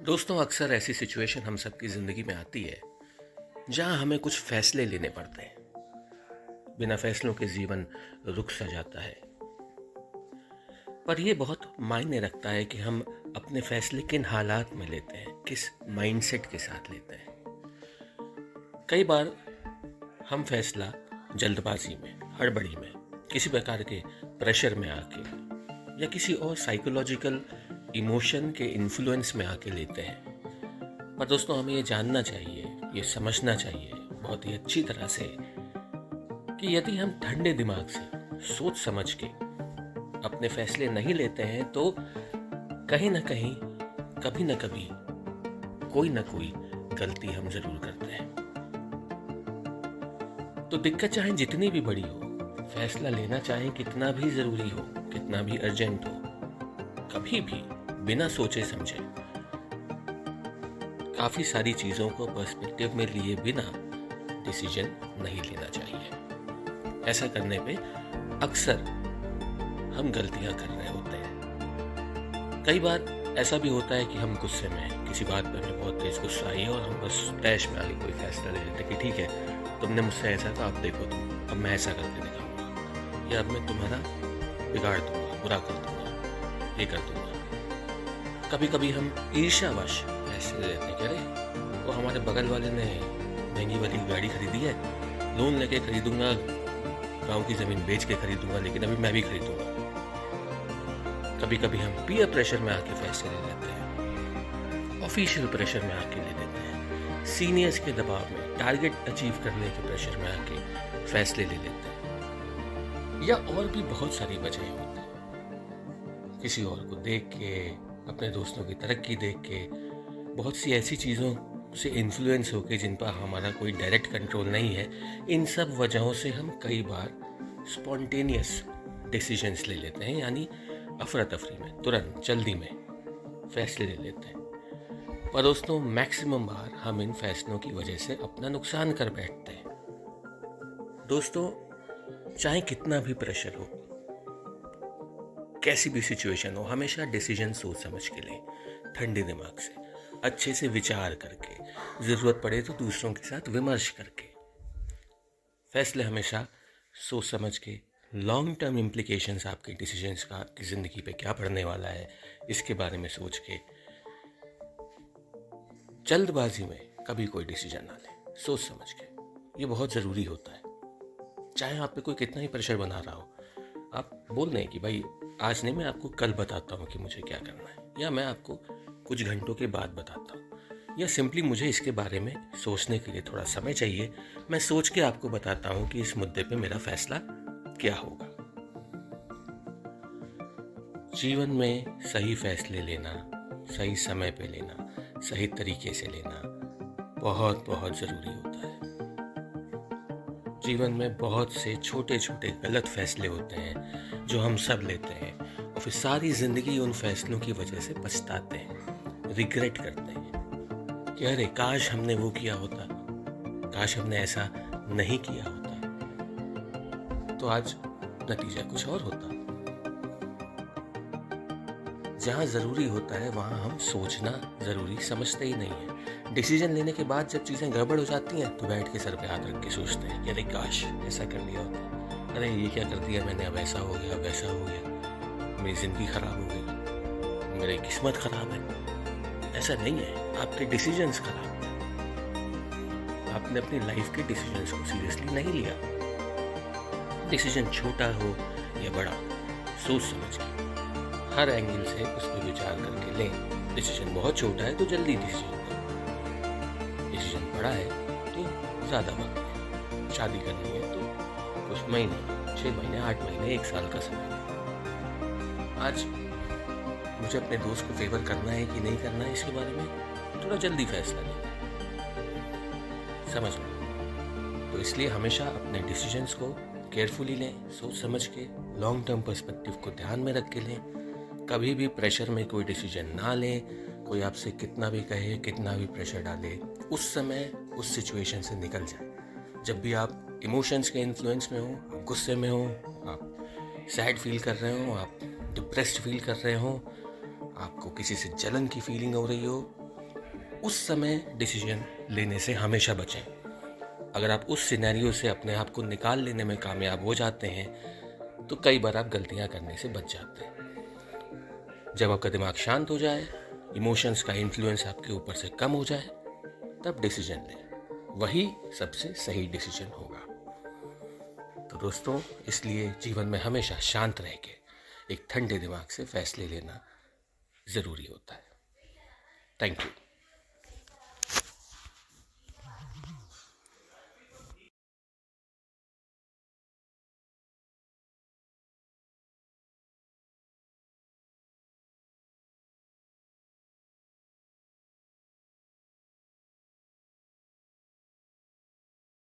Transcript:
दोस्तों, अक्सर ऐसी सिचुएशन हम सबकी ज़िंदगी में आती है जहां हमें कुछ फैसले लेने पड़ते हैं। बिना फैसलों के जीवन रुक सा जाता है। पर यह बहुत मायने रखता है कि हम अपने फैसले किन हालात में लेते हैं, किस माइंडसेट के साथ लेते हैं। कई बार हम फैसला जल्दबाजी में, हड़बड़ी में, किसी प्रकार के प्रेशर में आके या किसी और साइकोलॉजिकल इमोशन के इन्फ्लुएंस में आके लेते हैं। पर दोस्तों, हमें ये जानना चाहिए, ये समझना चाहिए बहुत ही अच्छी तरह से कि यदि हम ठंडे दिमाग से सोच समझ के अपने फैसले नहीं लेते हैं तो कहीं ना कहीं, कभी ना कभी, कोई ना कोई गलती हम जरूर करते हैं। तो दिक्कत चाहे जितनी भी बड़ी हो, फैसला लेना चाहे कितना भी जरूरी हो, कितना भी अर्जेंट हो, कभी भी बिना सोचे समझे काफी सारी चीजों को पर्सपेक्टिव में लिए बिना डिसीजन नहीं लेना चाहिए। ऐसा करने पे अक्सर हम गलतियां कर रहे होते हैं। कई बार ऐसा भी होता है कि हम गुस्से में किसी बात पर हमें बहुत तेज गुस्सा आई है और हम बस तैश में आगे कोई फैसला ले लेते कि ठीक है, तुमने मुझसे ऐसा कहा, अब देखो तुम, अब मैं ऐसा करके दिखाऊंगा, या अब मैं तुम्हारा बिगाड़ दूंगा, बुरा कर दूंगा, ये कर दूंगा। कभी कभी हम ईर्ष्यावश फैसले लेते हैं कि अरे वो हमारे बगल वाले ने महंगी वाली गाड़ी खरीदी है, लोन लेके खरीदूंगा, गांव की जमीन बेच के खरीदूंगा, लेकिन अभी मैं भी खरीदूंगा। कभी कभी हम पीयर प्रेशर में आके फैसले ले लेते हैं, ऑफिशियल प्रेशर में आके ले लेते हैं, सीनियर्स के दबाव में, टारगेट अचीव करने के प्रेशर में आके फैसले ले लेते हैं, या और भी बहुत सारी वजह होती है। किसी और को देख के, अपने दोस्तों की तरक्की देख के, बहुत सी ऐसी चीज़ों से इन्फ्लुएंस होके जिन पर हमारा कोई डायरेक्ट कंट्रोल नहीं है, इन सब वजहों से हम कई बार स्पॉन्टेनियस डिसीजंस ले लेते हैं, यानी अफरा तफरी में, तुरंत जल्दी में फैसले ले लेते हैं। पर दोस्तों, मैक्सिमम बार हम इन फैसलों की वजह से अपना नुकसान कर बैठते हैं। दोस्तों, चाहे कितना भी प्रेशर हो, कैसी भी सिचुएशन हो, हमेशा डिसीजन सोच समझ के लें, ठंडे दिमाग से, अच्छे से विचार करके, ज़रूरत पड़े तो दूसरों के साथ विमर्श करके। फैसले हमेशा सोच समझ के, लॉन्ग टर्म इम्प्लीकेशंस आपके डिसीजंस का आपकी ज़िंदगी पे क्या पड़ने वाला है, इसके बारे में सोच के, जल्दबाजी में कभी कोई डिसीजन ना लें, सोच समझ के। ये बहुत ज़रूरी होता है। चाहे आप पे कोई कितना ही प्रेशर बना रहा हो, आप बोल दें कि भाई आज नहीं, मैं आपको कल बताता हूँ कि मुझे क्या करना है, या मैं आपको कुछ घंटों के बाद बताता हूँ, या सिंपली मुझे इसके बारे में सोचने के लिए थोड़ा समय चाहिए, मैं सोच के आपको बताता हूँ कि इस मुद्दे पे मेरा फैसला क्या होगा। जीवन में सही फैसले लेना, सही समय पे लेना, सही तरीके से लेना बहुत बहुत ज़रूरी होता है। जीवन में बहुत से छोटे छोटे गलत फैसले होते हैं जो हम सब लेते हैं, और फिर सारी ज़िंदगी उन फैसलों की वजह से पछताते हैं, रिग्रेट करते हैं कि अरे काश हमने वो किया होता, काश हमने ऐसा नहीं किया होता, तो आज नतीजा कुछ और होता। जहाँ ज़रूरी होता है वहाँ हम सोचना ज़रूरी समझते ही नहीं है। डिसीजन लेने के बाद जब चीज़ें गड़बड़ हो जाती हैं तो बैठ के सर पे हाथ रख के सोचते हैं, अरे काश ऐसा कर लिया होता, अरे ये क्या कर दिया मैंने, अब ऐसा हो गया, वैसा हो गया, मेरी ज़िंदगी ख़राब हो गई, मेरी किस्मत ख़राब है। ऐसा नहीं है, आपके डिसीजंस ख़राब हैं। आपने अपनी लाइफ के डिसीजंस को सीरियसली नहीं लिया। डिसीजन छोटा हो या बड़ा, सोच समझ के, हर एंगल से उस पर विचार करके लें। डिसीजन बहुत छोटा है तो जल्दी डिसीजन लो, डिसीजन बड़ा है तो ज़्यादा वक्त है, शादी करनी है तो कुछ महीने, 6 महीने, 8 महीने, 1 साल का समय। आज मुझे अपने दोस्त को फेवर करना है कि नहीं करना है, इसके बारे में थोड़ा जल्दी फैसला लें, समझ लो। तो इसलिए हमेशा अपने डिसीजंस को केयरफुली लें, सोच समझ के, लॉन्ग टर्म पर्सपेक्टिव को ध्यान में रख के लें। कभी भी प्रेशर में कोई डिसीजन ना लें। कोई आपसे कितना भी कहे, कितना भी प्रेशर डाले, उस समय उस सिचुएशन से निकल जाए। जब भी आप इमोशंस के इन्फ्लुएंस में हो, आप गुस्से में हो, आप सैड फील कर रहे हो, आप डिप्रेस्ड फील कर रहे हो, आपको किसी से जलन की फीलिंग हो रही हो, उस समय डिसीजन लेने से हमेशा बचें। अगर आप उस सिनेरियो से अपने आप को निकाल लेने में कामयाब हो जाते हैं तो कई बार आप गलतियां करने से बच जाते हैं। जब आपका दिमाग शांत हो जाए, इमोशंस का इन्फ्लुएंस आपके ऊपर से कम हो जाए, तब डिसीजन लें। वही सबसे सही डिसीजन होगा। तो दोस्तों, इसलिए जीवन में हमेशा शांत रह के एक ठंडे दिमाग से फैसले लेना ज़रूरी होता है। Thank you.